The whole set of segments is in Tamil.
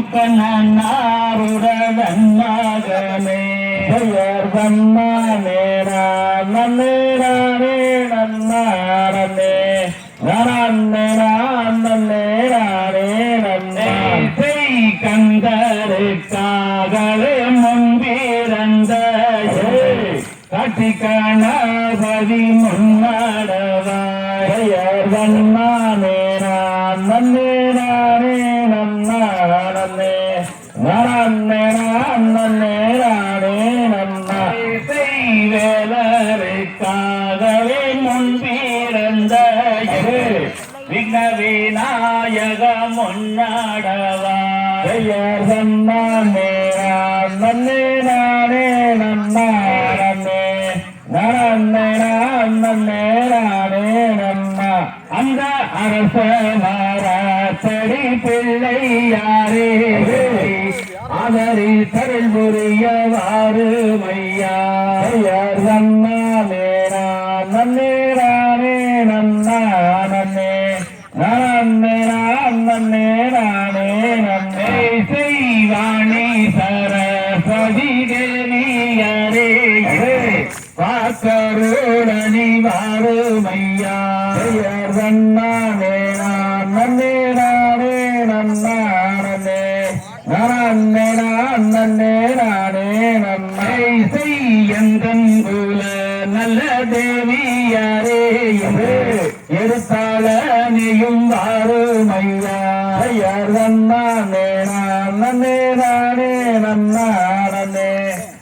முக்கண்ணாருடன் மகனே தம்மானே நன்னே நானே நன்னாரனே நன்னே நன்னே நானே நன்னே கந்தருக்காகவே முன்பிறந்த காட்டி கணபதி முன்னடவாயர் வண்ணானே நன்னே நானே நன்னாரனே நன்னே நன்னே நானே நன்னா வேலருக்காகவே முன்பிறந்த விக்ன விநாயக முன்னடவாயர் வண்ணானே நன்னே நானே நன்னாரனே நன்னே நன்னே நானே நன்னா அந்த அரச மரத்தடி பிள்ளையாரே அதரி தருள் புரியவாறு மையார் நன்னானே நன்னே நானே நன்னானே நன்னே நன்னே நானே நன்னே செய்வாணி சரஸ்வதி தேவியரே வாக்கருடனி வாரு மையார் நன்னானே நன்னே நானே நன்னானே நன்னே நன்னே நானே நன்னை செய்யந்தன் குல நல்ல தேவியாரே எடுத்தாளனையும் வாரு மையார் நன்னானே நன்னே நானே நன்னானே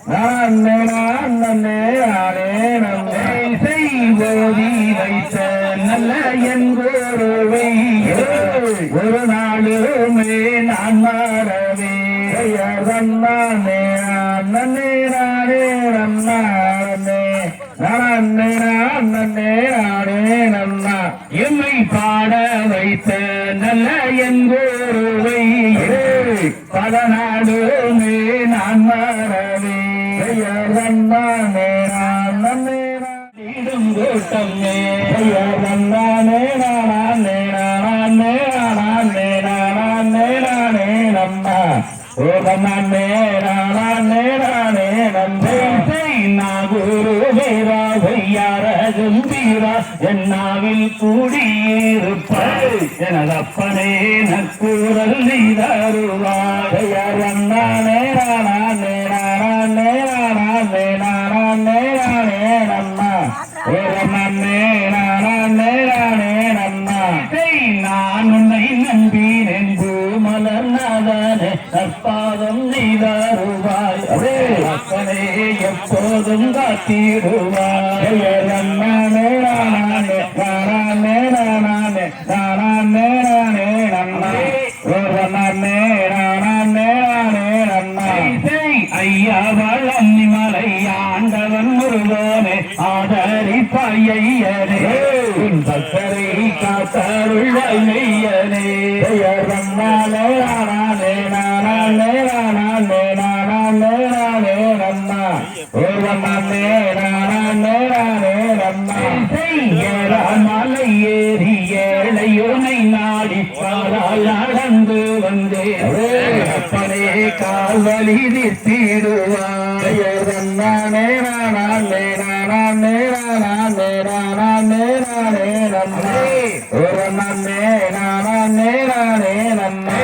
நன்னே நன்னே நானே நன்னை செய்வோதி வைத்த நல்ல என் குருவை ஒரு நாளுமே நான் மாறவே நன்னானே நன்னே நானே நன்னானே நன்னே நன்னே நானே நன்னா எம்மை பாட வைத்த நல்ல என் குருவை பதநாடுமே நான் மாறவே நன்னானே நன்னே நாடும் கூட்டமே நன்னானே நானே நானே நானே நானே நானே நன்னா நன்னே நானே நானே நன்னே குரு வீரா செய்யாரகும் வீரா என்னாவில் கூடியிருப்பாய் எனதப்பனே நக்கூறல் நீதருவாயர் நன்னானே நானே நானே நானே நானே நானே நன்னா நன்னே நானே நானே நன்னா நான் உன்னை நம்பினேன் என்று மலர்நாதனே நற்பாதம் நீதருவாய் அப்பனே எப்போதும் காத்திடுவாய் நன்னானே நானே நானே நானே நானே நானே நன்னா நன்னே நானே நானே நன்னா ஐயா வளம் மலை ஆண்டவன் முருகனே ஆதரிப்பாயையனே உன் பக்தரை காத்தருள்வாய் மெய்யனே நன்னானே நானே நானே நானே நானே நானே நன்னா நன்னே நானே நானே நன்னா மலை ஏறி ஏழையோனை நாடி பாலால் நடந்து வந்தே அப்பனே கால்வழி நிறுத்திடுவாய் நன்னானே நானே நானே நானே நானே நானே நன்னே நன்னே நானே நானே நன்னே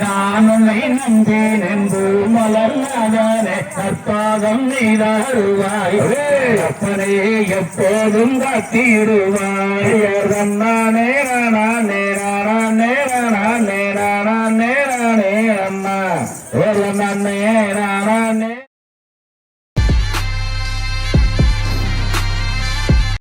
நான் உன்னை நம்பேன் என்று மலர்நாதனே நற்பாதம் நீதருவாய் அப்பனே எப்போதும் காத்திடுவாய் நன்னானே நானே நானே நானே நானே நானே அம்மா நன்னே நானே